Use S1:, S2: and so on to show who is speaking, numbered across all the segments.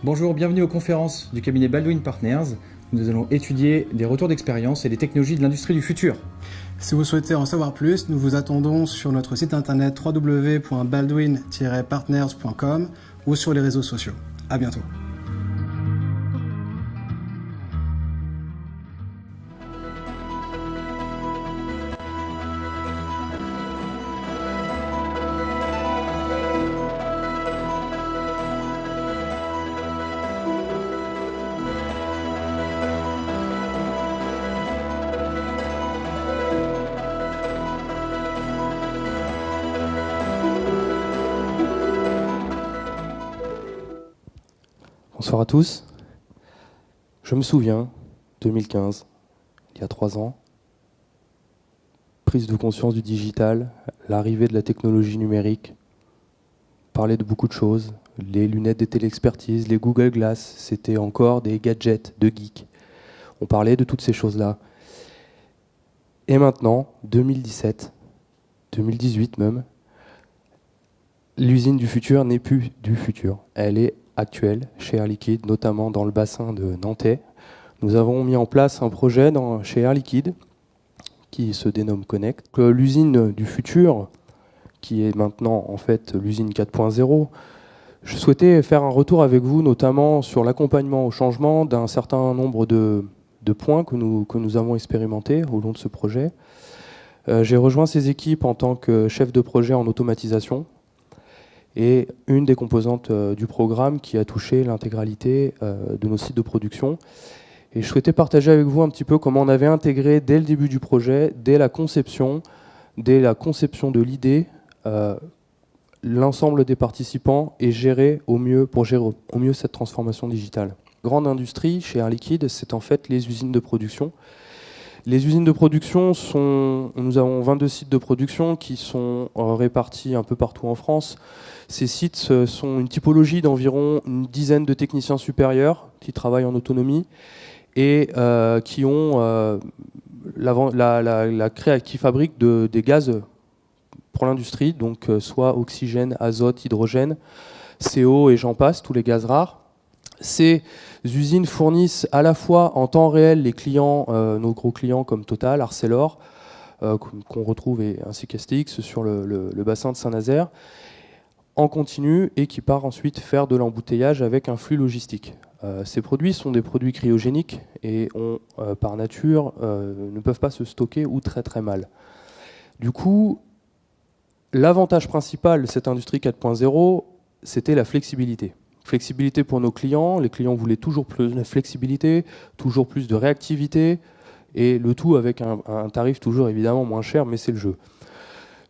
S1: Bonjour, bienvenue aux conférences du cabinet Baldwin Partners. Nous allons étudier des retours d'expérience et les technologies de l'industrie du futur.
S2: Si vous souhaitez en savoir plus, nous vous attendons sur notre site internet www.baldwin-partners.com ou sur les réseaux sociaux. À bientôt.
S3: Bonsoir à tous. Je me souviens, 2015, il y a 3 ans, prise de conscience du digital, l'arrivée de la technologie numérique, parler de beaucoup de choses, les lunettes des téléexpertises, les Google Glass, c'était encore des gadgets de geeks. On parlait de toutes ces choses-là. Et maintenant, 2017, 2018 même, l'usine du futur n'est plus du futur. Elle est actuelle chez Air Liquide, notamment dans le bassin de Nantais. Nous avons mis en place un projet chez Air Liquide qui se dénomme Connect. L'usine du futur, qui est maintenant en fait l'usine 4.0, je souhaitais faire un retour avec vous, notamment sur l'accompagnement au changement d'un certain nombre de points que nous avons expérimentés au long de ce projet. J'ai rejoint ces équipes en tant que chef de projet en automatisation, et une des composantes du programme qui a touché l'intégralité de nos sites de production. Et je souhaitais partager avec vous un petit peu comment on avait intégré dès le début du projet, dès la conception de l'idée, l'ensemble des participants et gérer au mieux cette transformation digitale. Grande industrie chez Air Liquide, c'est en fait les usines de production. Les usines de production nous avons 22 sites de production qui sont répartis un peu partout en France. Ces sites sont une typologie d'environ une dizaine de techniciens supérieurs qui travaillent en autonomie et qui fabriquent des gaz pour l'industrie, donc soit oxygène, azote, hydrogène, CO et j'en passe, tous les gaz rares. Ces usines fournissent à la fois en temps réel les clients, nos gros clients comme Total, Arcelor, qu'on retrouve, ainsi qu'STX sur le bassin de Saint-Nazaire, en continu et qui part ensuite faire de l'embouteillage avec un flux logistique. Ces produits sont des produits cryogéniques et par nature ne peuvent pas se stocker ou très très mal. Du coup, l'avantage principal de cette industrie 4.0, c'était la flexibilité. Flexibilité pour nos clients, les clients voulaient toujours plus de flexibilité, toujours plus de réactivité, et le tout avec un tarif toujours évidemment moins cher, mais c'est le jeu.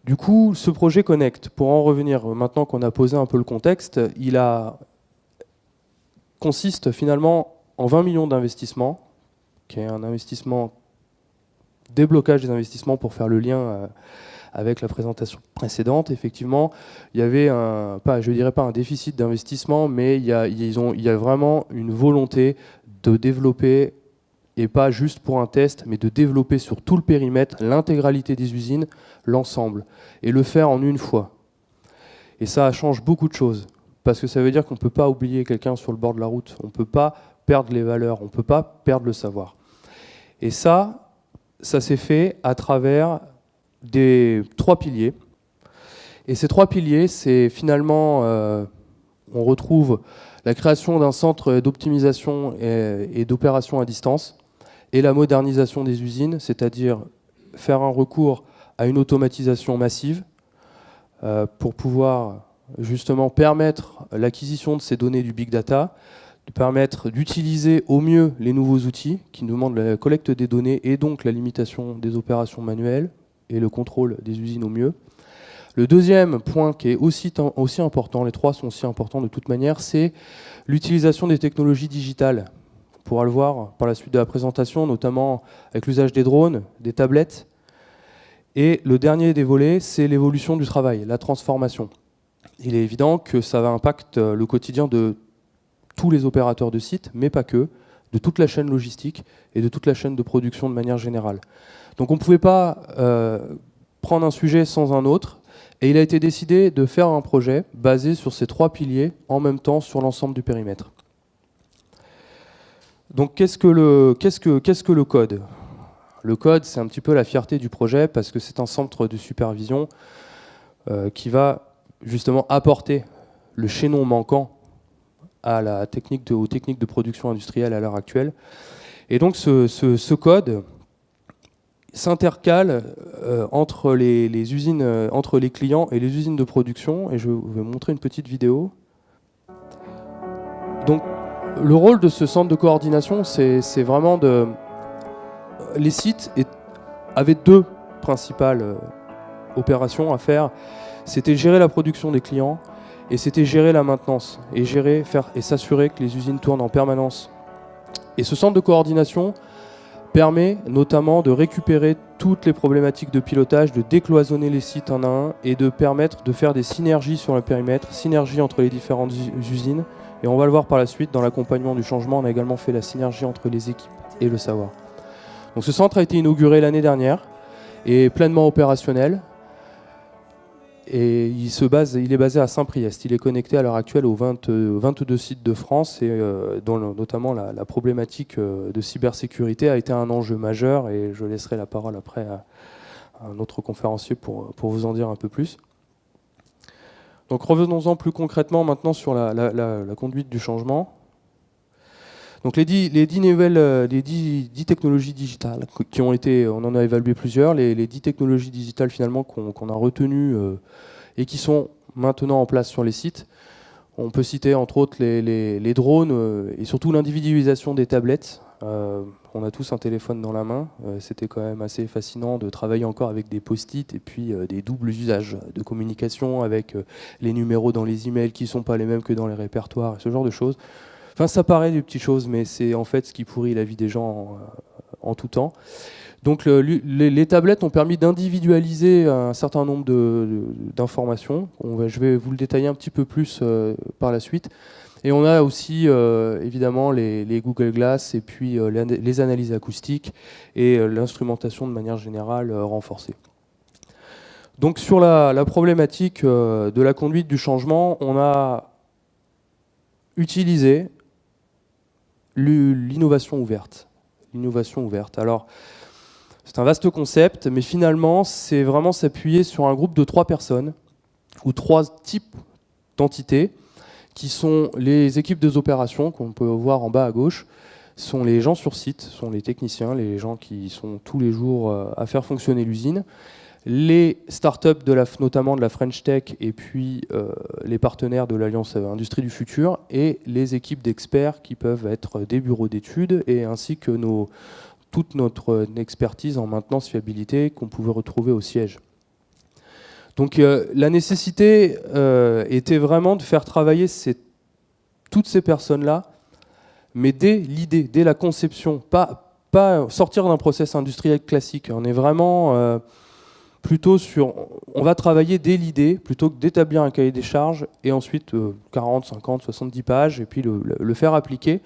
S3: Du coup, ce projet Connect, pour en revenir maintenant qu'on a posé un peu le contexte, consiste finalement en 20 millions d'investissements, qui est un investissement, déblocage des investissements pour faire le lien avec la présentation précédente. Effectivement, il y avait je dirais pas un déficit d'investissement, mais il y a vraiment une volonté de développer, et pas juste pour un test, mais de développer sur tout le périmètre, l'intégralité des usines, l'ensemble, et le faire en une fois. Et ça change beaucoup de choses, parce que ça veut dire qu'on ne peut pas oublier quelqu'un sur le bord de la route, on ne peut pas perdre les valeurs, on ne peut pas perdre le savoir. Et ça s'est fait à travers des 3 piliers. Et ces 3 piliers, c'est finalement, on retrouve la création d'un centre d'optimisation et d'opération à distance, et la modernisation des usines, c'est-à-dire faire un recours à une automatisation massive pour pouvoir justement permettre l'acquisition de ces données du big data, de permettre d'utiliser au mieux les nouveaux outils qui nous demandent la collecte des données et donc la limitation des opérations manuelles et le contrôle des usines au mieux. Le deuxième point qui est aussi important, les 3 sont aussi importants de toute manière, c'est l'utilisation des technologies digitales. On pourra le voir par la suite de la présentation, notamment avec l'usage des drones, des tablettes. Et le dernier des volets, c'est l'évolution du travail, la transformation. Il est évident que ça va impacter le quotidien de tous les opérateurs de sites, mais pas que, de toute la chaîne logistique et de toute la chaîne de production de manière générale. Donc on ne pouvait pas prendre un sujet sans un autre, et il a été décidé de faire un projet basé sur ces 3 piliers en même temps sur l'ensemble du périmètre. Donc qu'est-ce que le code? Le code, c'est un petit peu la fierté du projet parce que c'est un centre de supervision qui va justement apporter le chaînon manquant à aux techniques de production industrielle à l'heure actuelle. Et donc ce code s'intercale entre les usines, entre les clients et les usines de production. Et je vais vous montrer une petite vidéo. Donc le rôle de ce centre de coordination, c'est vraiment de... Les sites avaient deux principales opérations à faire. C'était gérer la production des clients et c'était gérer la maintenance et s'assurer que les usines tournent en permanence. Et ce centre de coordination permet notamment de récupérer toutes les problématiques de pilotage, de décloisonner les sites un à un et de permettre de faire des synergies sur le périmètre, synergies entre les différentes usines. Et on va le voir par la suite, dans l'accompagnement du changement, on a également fait la synergie entre les équipes et le savoir. Donc ce centre a été inauguré l'année dernière et pleinement opérationnel. Et il est basé à Saint-Priest. Il est connecté à l'heure actuelle aux 22 sites de France et dont notamment la problématique de cybersécurité a été un enjeu majeur. Et je laisserai la parole après à un autre conférencier pour vous en dire un peu plus. Donc revenons-en plus concrètement maintenant sur la conduite du changement. Donc les 10 technologies digitales qui ont été, on en a évalué plusieurs, les 10 technologies digitales finalement qu'on a retenues et qui sont maintenant en place sur les sites. On peut citer entre autres les drones et surtout l'individualisation des tablettes. On a tous un téléphone dans la main. C'était quand même assez fascinant de travailler encore avec des post-it et puis des doubles usages de communication avec les numéros dans les emails qui ne sont pas les mêmes que dans les répertoires, et ce genre de choses. Enfin, ça paraît des petites choses, mais c'est en fait ce qui pourrit la vie des gens en tout temps. Donc les tablettes ont permis d'individualiser un certain nombre d'informations. Je vais vous le détailler un petit peu plus par la suite. Et on a aussi évidemment les Google Glass et puis les analyses acoustiques et l'instrumentation de manière générale renforcée. Donc sur la problématique de la conduite du changement, on a utilisé l'innovation ouverte. L'innovation ouverte. Alors, c'est un vaste concept, mais finalement, c'est vraiment s'appuyer sur un groupe de 3 personnes ou 3 types d'entités qui sont les équipes des opérations, qu'on peut voir en bas à gauche, sont les gens sur site, sont les techniciens, les gens qui sont tous les jours à faire fonctionner l'usine, les startups notamment de la French Tech et puis les partenaires de l'Alliance Industrie du Futur et les équipes d'experts qui peuvent être des bureaux d'études et ainsi que toute notre expertise en maintenance fiabilité qu'on pouvait retrouver au siège. Donc la nécessité était vraiment de faire travailler toutes ces personnes-là, mais dès l'idée, dès la conception, pas sortir d'un process industriel classique. On est vraiment plutôt on va travailler dès l'idée, plutôt que d'établir un cahier des charges, et ensuite 40, 50, 70 pages, et puis le faire appliquer.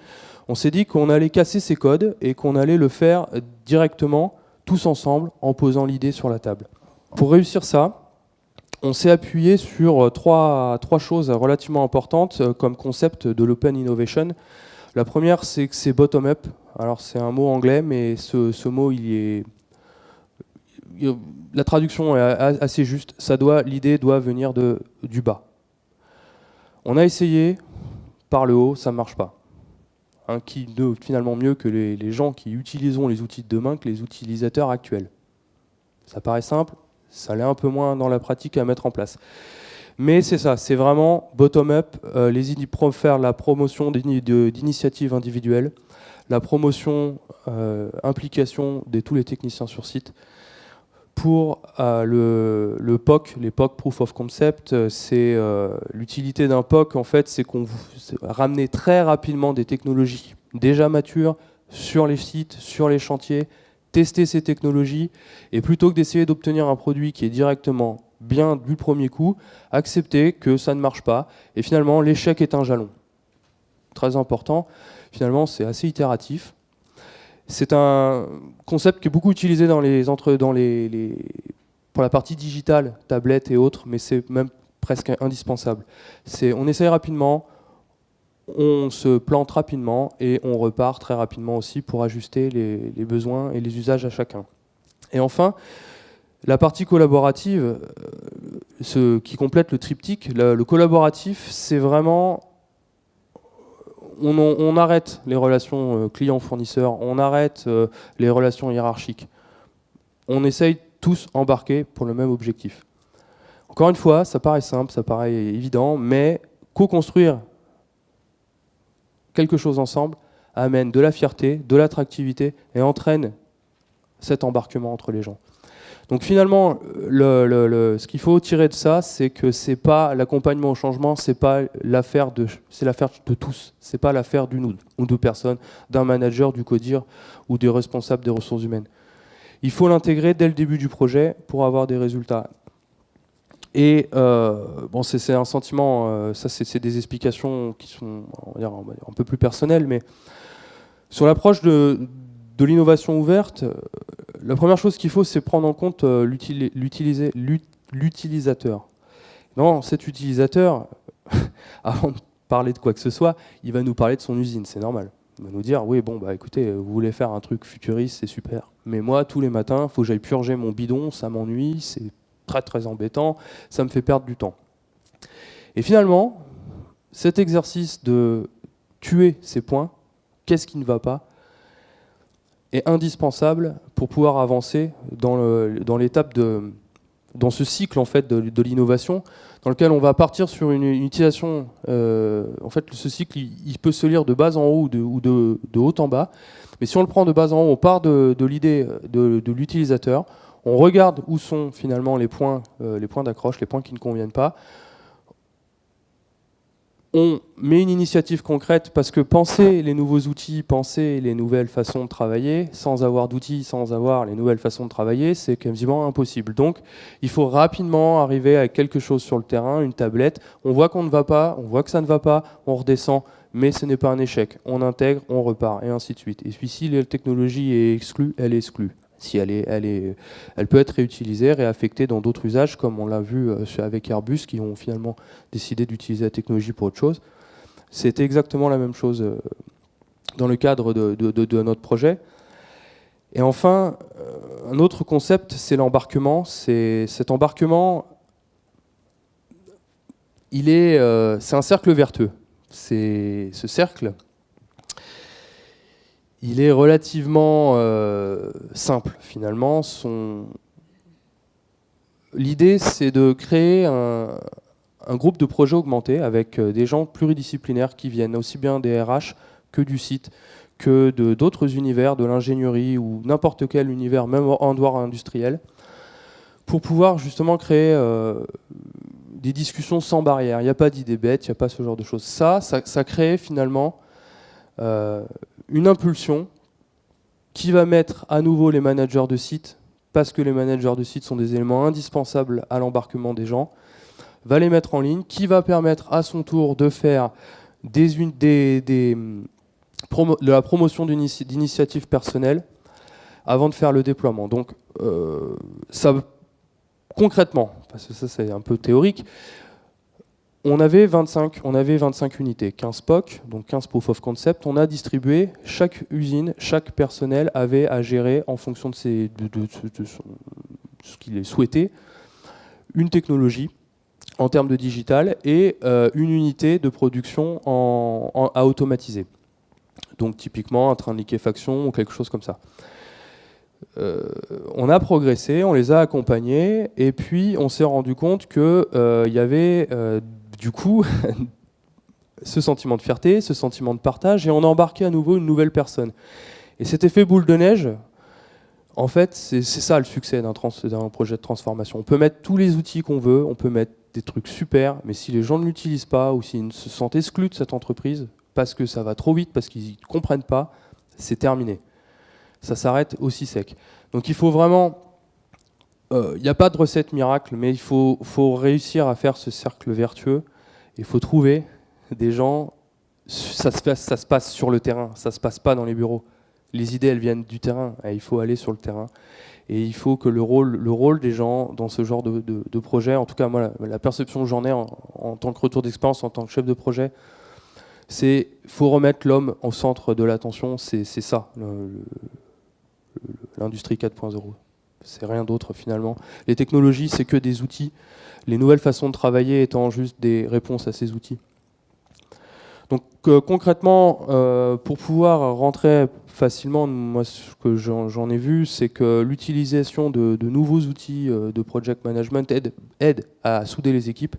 S3: On s'est dit qu'on allait casser ces codes, et qu'on allait le faire directement, tous ensemble, en posant l'idée sur la table. Pour réussir ça, on s'est appuyé sur trois choses relativement importantes comme concept de l'open innovation. La première, c'est que c'est bottom-up. Alors c'est un mot anglais, mais ce mot, la traduction est assez juste. L'idée doit venir du bas. On a essayé par le haut, ça ne marche pas. Qui finalement mieux que les gens qui utiliseront les outils de demain que les utilisateurs actuels. Ça paraît simple, ça l'est un peu moins dans la pratique à mettre en place. Mais c'est ça, c'est vraiment bottom-up, faire la promotion d'initiatives individuelles, la promotion, implication de tous les techniciens sur site. Pour le POC, les POC Proof of Concept, c'est l'utilité d'un POC, en fait, c'est qu'on ramener très rapidement des technologies déjà matures sur les sites, sur les chantiers, tester ces technologies, et plutôt que d'essayer d'obtenir un produit qui est directement bien du premier coup, accepter que ça ne marche pas, et finalement l'échec est un jalon. Très important, finalement c'est assez itératif. C'est un concept qui est beaucoup utilisé pour la partie digitale, tablette et autres, mais c'est même presque indispensable. On essaye rapidement, on se plante rapidement et on repart très rapidement aussi pour ajuster les besoins et les usages à chacun. Et enfin, la partie collaborative, ce qui complète le triptyque, le collaboratif, c'est vraiment... On arrête les relations client-fournisseur, on arrête les relations hiérarchiques. On essaye tous embarquer pour le même objectif. Encore une fois, ça paraît simple, ça paraît évident, mais co-construire quelque chose ensemble amène de la fierté, de l'attractivité et entraîne cet embarquement entre les gens. Donc finalement, ce qu'il faut tirer de ça, c'est que c'est pas l'accompagnement au changement, c'est l'affaire de tous. C'est pas l'affaire d'une ou deux personnes, d'un manager, du codir ou des responsables des ressources humaines. Il faut l'intégrer dès le début du projet pour avoir des résultats. Et bon, c'est un sentiment, ça c'est des explications qui sont, on va dire, un peu plus personnelles, mais sur l'approche de l'innovation ouverte, la première chose qu'il faut, c'est prendre en compte l'utilisateur. Non, cet utilisateur, avant de parler de quoi que ce soit, il va nous parler de son usine, c'est normal. Il va nous dire, oui, bon, bah écoutez, vous voulez faire un truc futuriste, c'est super. Mais moi, tous les matins, il faut que j'aille purger mon bidon, ça m'ennuie, c'est très très embêtant, ça me fait perdre du temps. Et finalement, cet exercice de tuer ces points, qu'est-ce qui ne va pas, est indispensable pour pouvoir avancer dans l'étape dans ce cycle en fait de l'innovation, dans lequel on va partir sur une utilisation. En fait, ce cycle, il peut se lire de bas en haut ou de haut en bas. Mais si on le prend de bas en haut, on part de l'idée de l'utilisateur. On regarde où sont finalement les points d'accroche, les points qui ne conviennent pas. On met une initiative concrète parce que penser les nouveaux outils, penser les nouvelles façons de travailler, sans avoir d'outils, sans avoir les nouvelles façons de travailler, c'est quasiment impossible. Donc, il faut rapidement arriver à quelque chose sur le terrain, une tablette. On voit qu'on ne va pas, on voit que ça ne va pas, on redescend, mais ce n'est pas un échec. On intègre, on repart, et ainsi de suite. Et puis, si la technologie est exclue, elle est exclue. Si elle peut être réutilisée, réaffectée dans d'autres usages, comme on l'a vu avec Airbus, qui ont finalement décidé d'utiliser la technologie pour autre chose. C'était exactement la même chose dans le cadre de notre projet. Et enfin, un autre concept, c'est l'embarquement. Cet embarquement, c'est un cercle vertueux. Ce cercle, il est relativement simple, finalement. L'idée, c'est de créer un groupe de projets augmenté avec des gens pluridisciplinaires qui viennent aussi bien des RH que du site, que d'autres univers, de l'ingénierie ou n'importe quel univers, même en dehors industriel, pour pouvoir justement créer des discussions sans barrière. Il n'y a pas d'idées bêtes, il n'y a pas ce genre de choses. Ça crée finalement une impulsion qui va mettre à nouveau les managers de site, parce que les managers de site sont des éléments indispensables à l'embarquement des gens, va les mettre en ligne, qui va permettre à son tour de faire de la promotion d'initiatives personnelles avant de faire le déploiement. Donc, concrètement, parce que ça c'est un peu théorique, on avait 25 unités, 15 POC, donc 15 Proof of Concept. On a distribué, chaque usine, chaque personnel avait à gérer, en fonction de ce qu'il souhaitait, une technologie en termes de digital et une unité de production à automatiser. Donc typiquement un train de liquéfaction ou quelque chose comme ça. On a progressé, on les a accompagnés et puis on s'est rendu compte qu'il y avait du coup ce sentiment de fierté, ce sentiment de partage, et on a embarqué à nouveau une nouvelle personne. Et cet effet boule de neige, en fait, c'est ça le succès d'un projet de transformation. On peut mettre tous les outils qu'on veut, on peut mettre des trucs super, mais si les gens ne l'utilisent pas ou s'ils se sentent exclus de cette entreprise, parce que ça va trop vite, parce qu'ils ne comprennent pas, c'est terminé. Ça s'arrête aussi sec. Donc il faut vraiment... Il n'y a pas de recette miracle, mais il faut réussir à faire ce cercle vertueux. Il faut trouver des gens, ça se passe sur le terrain, ça ne se passe pas dans les bureaux. Les idées, elles viennent du terrain, et il faut aller sur le terrain. Et il faut que le rôle des gens dans ce genre de projet, en tout cas moi, la perception que j'en ai en tant que retour d'expérience, en tant que chef de projet, faut remettre l'homme au centre de l'attention, c'est ça, l'industrie 4.0. C'est rien d'autre finalement. Les technologies, c'est que des outils. Les nouvelles façons de travailler étant juste des réponses à ces outils. Donc concrètement, pour pouvoir rentrer facilement, moi ce que j'en ai vu, c'est que l'utilisation de nouveaux outils de project management aide à souder les équipes.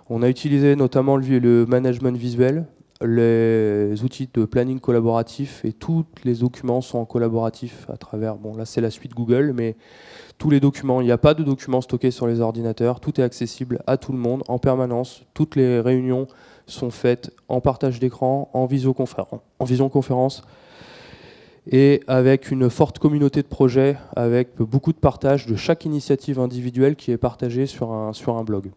S3: On a utilisé notamment le management visuel, les outils de planning collaboratif, et tous les documents sont en collaboratif à travers, bon là c'est la suite Google, mais tous les documents, il n'y a pas de documents stockés sur les ordinateurs, tout est accessible à tout le monde en permanence, toutes les réunions sont faites en partage d'écran, en visioconférence, et avec une forte communauté de projets, avec beaucoup de partage de chaque initiative individuelle qui est partagée sur un blog.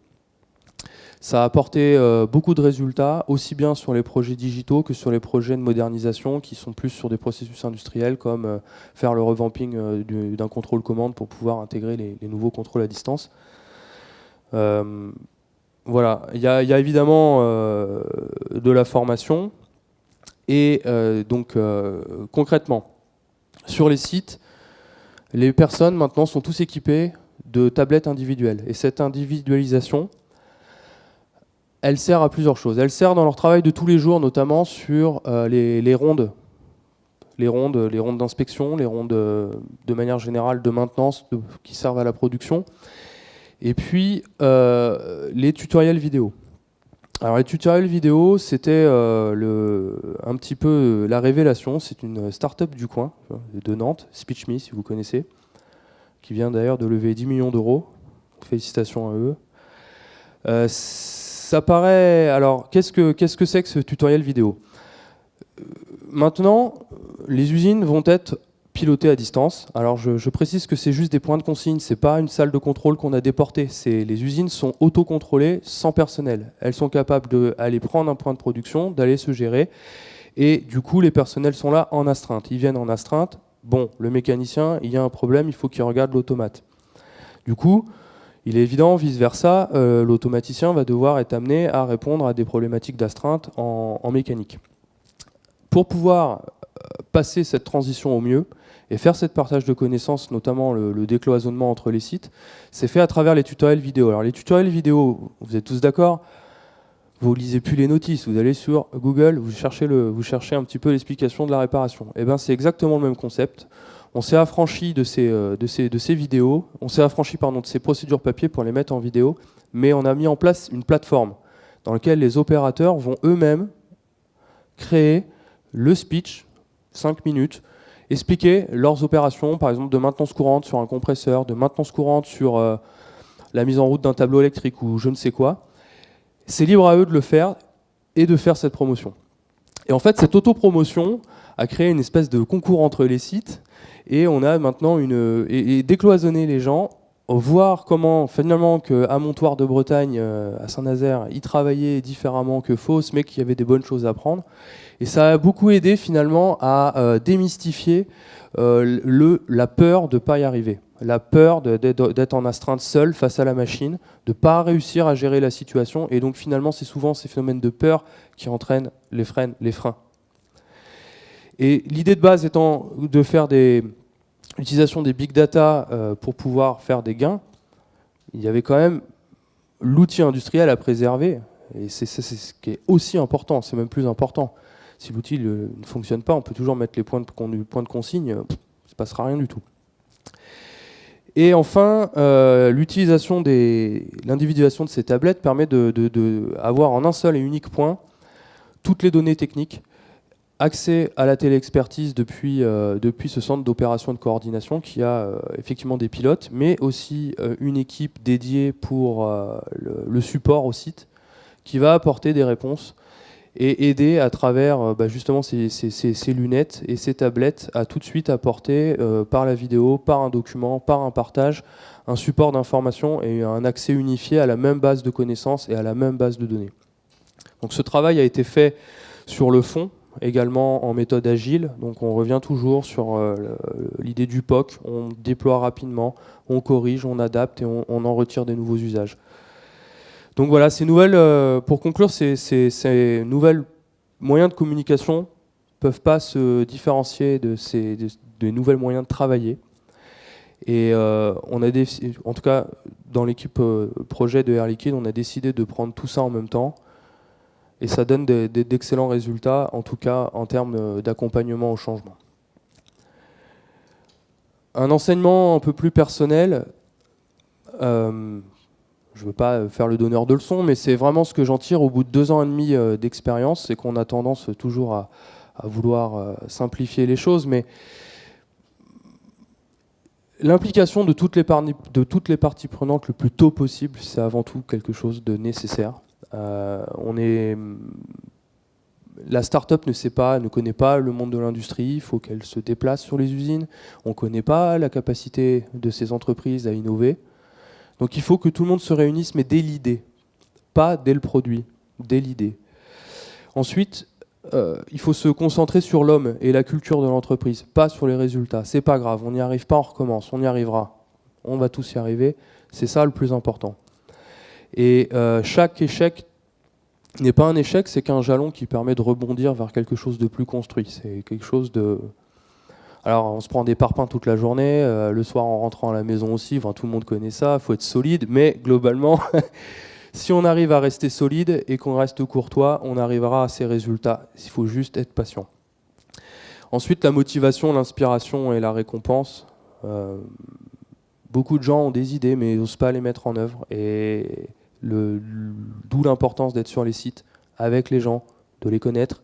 S3: Ça a apporté beaucoup de résultats, aussi bien sur les projets digitaux que sur les projets de modernisation qui sont plus sur des processus industriels comme faire le revamping d'un contrôle commande pour pouvoir intégrer les nouveaux contrôles à distance. Voilà, il y a évidemment de la formation et donc concrètement, sur les sites, les personnes maintenant sont tous équipées de tablettes individuelles et cette individualisation, elle sert à plusieurs choses. Elle sert dans leur travail de tous les jours, notamment sur les rondes. Les rondes d'inspection, les rondes de manière générale de maintenance qui servent à la production. Et puis, les tutoriels vidéo. Alors les tutoriels vidéo, c'était un petit peu la révélation. C'est une start-up du coin, de Nantes, SpeechMe, si vous connaissez, qui vient d'ailleurs de lever 10 millions d'euros. Félicitations à eux. Ça paraît... Alors, qu'est-ce que c'est que ce tutoriel vidéo ? Maintenant, les usines vont être pilotées à distance. Alors, je précise que c'est juste des points de consigne, c'est pas une salle de contrôle qu'on a déportée. Les usines sont autocontrôlées sans personnel. Elles sont capables d'aller prendre un point de production, d'aller se gérer. Et du coup, les personnels sont là en astreinte. Ils viennent en astreinte. Bon, le mécanicien, il y a un problème, il faut qu'il regarde l'automate. Du coup... Il est évident, vice-versa, l'automaticien va devoir être amené à répondre à des problématiques d'astreinte en mécanique. Pour pouvoir passer cette transition au mieux et faire cette partage de connaissances, notamment le décloisonnement entre les sites, c'est fait à travers les tutoriels vidéo. Alors les tutoriels vidéo, vous êtes tous d'accord, vous lisez plus les notices, vous allez sur Google, vous cherchez un petit peu l'explication de la réparation. Et bien c'est exactement le même concept. On s'est affranchi de ces vidéos, on s'est affranchi de ces procédures papier pour les mettre en vidéo, mais on a mis en place une plateforme dans laquelle les opérateurs vont eux-mêmes créer le speech, 5 minutes, expliquer leurs opérations, par exemple de maintenance courante sur un compresseur, de maintenance courante sur la mise en route d'un tableau électrique ou je ne sais quoi. C'est libre à eux de le faire et de faire cette promotion. Et en fait, cette autopromotion a créé une espèce de concours entre les sites. Et on a maintenant décloisonner les gens, voir comment finalement qu'à Montoire de Bretagne, à Saint-Nazaire, ils travaillaient différemment que Fos, mais qu'il y avait des bonnes choses à apprendre. Et ça a beaucoup aidé finalement à démystifier la peur de ne pas y arriver, la peur d'être en astreinte seul face à la machine, de ne pas réussir à gérer la situation. Et donc finalement, c'est souvent ces phénomènes de peur qui entraînent les freins. Et l'idée de base étant de faire l'utilisation des big data pour pouvoir faire des gains, il y avait quand même l'outil industriel à préserver. Et c'est ce qui est aussi important, c'est même plus important. Si l'outil ne fonctionne pas, on peut toujours mettre les points de consigne, il ne se passera rien du tout. Et enfin, l'individualisation de ces tablettes permet d'avoir en un seul et unique point toutes les données techniques, accès à la téléexpertise depuis ce centre d'opération et de coordination qui a effectivement des pilotes, mais aussi une équipe dédiée pour le support au site qui va apporter des réponses et aider à travers justement ces lunettes et ces tablettes à tout de suite apporter par la vidéo, par un document, par un partage, un support d'information et un accès unifié à la même base de connaissances et à la même base de données. Donc ce travail a été fait sur le fond, également en méthode agile, donc on revient toujours sur l'idée du POC, on déploie rapidement, on corrige, on adapte et on en retire des nouveaux usages. Donc voilà, ces nouvelles, pour conclure, ces nouvelles moyens de communication ne peuvent pas se différencier des nouvelles moyens de travailler. Et on a en tout cas, dans l'équipe projet de Air Liquide, on a décidé de prendre tout ça en même temps. Et ça donne d'excellents résultats, en tout cas en termes d'accompagnement au changement. Un enseignement un peu plus personnel, je ne veux pas faire le donneur de leçons, mais c'est vraiment ce que j'en tire au bout de 2 ans et demi d'expérience, c'est qu'on a tendance toujours à vouloir simplifier les choses, mais l'implication de toutes les parties prenantes le plus tôt possible, c'est avant tout quelque chose de nécessaire. La start-up ne connaît pas le monde de l'industrie, il faut qu'elle se déplace sur les usines, on ne connaît pas la capacité de ces entreprises à innover. Donc il faut que tout le monde se réunisse, mais dès l'idée, pas dès le produit, dès l'idée. Ensuite, il faut se concentrer sur l'homme et la culture de l'entreprise, pas sur les résultats. C'est pas grave, on n'y arrive pas, on recommence, on y arrivera. On va tous y arriver, c'est ça le plus important. Et chaque échec n'est pas un échec, c'est qu'un jalon qui permet de rebondir vers quelque chose de plus construit. C'est quelque chose de... Alors on se prend des parpaings toute la journée, le soir en rentrant à la maison aussi, enfin, tout le monde connaît ça, il faut être solide, mais globalement, si on arrive à rester solide et qu'on reste courtois, on arrivera à ces résultats. Il faut juste être patient. Ensuite, la motivation, l'inspiration et la récompense. Beaucoup de gens ont des idées, mais n'osent pas les mettre en œuvre. Et d'où l'importance d'être sur les sites, avec les gens, de les connaître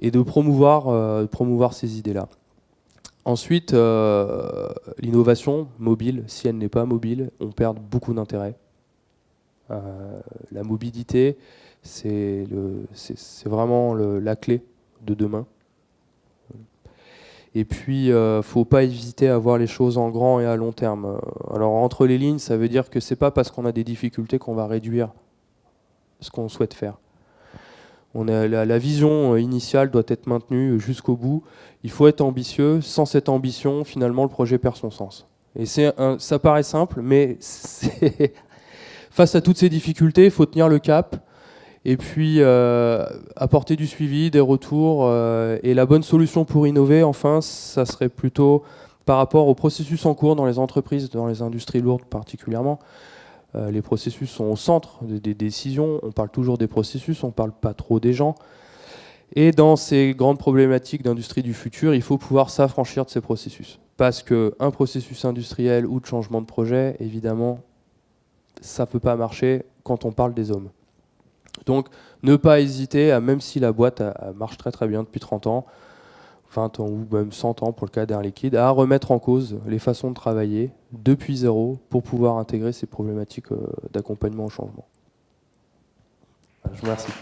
S3: et de promouvoir ces idées-là. Ensuite, l'innovation mobile, si elle n'est pas mobile, on perd beaucoup d'intérêt. La mobilité, c'est vraiment la clé de demain. Et puis, il ne faut pas hésiter à voir les choses en grand et à long terme. Alors, entre les lignes, ça veut dire que ce n'est pas parce qu'on a des difficultés qu'on va réduire ce qu'on souhaite faire. La vision initiale doit être maintenue jusqu'au bout. Il faut être ambitieux. Sans cette ambition, finalement, le projet perd son sens. Et ça paraît simple, mais face à toutes ces difficultés, il faut tenir le cap. Et puis apporter du suivi, des retours. Et la bonne solution pour innover, enfin, ça serait plutôt par rapport au processus en cours dans les entreprises, dans les industries lourdes particulièrement. Les processus sont au centre des décisions. On parle toujours des processus, on ne parle pas trop des gens. Et dans ces grandes problématiques d'industrie du futur, il faut pouvoir s'affranchir de ces processus. Parce qu'un processus industriel ou de changement de projet, évidemment, ça ne peut pas marcher quand on parle des hommes. Donc, ne pas hésiter, même si la boîte marche très très bien depuis 30 ans, 20 ans ou même 100 ans pour le cas d'Air Liquide, à remettre en cause les façons de travailler depuis zéro pour pouvoir intégrer ces problématiques d'accompagnement au changement. Je vous remercie.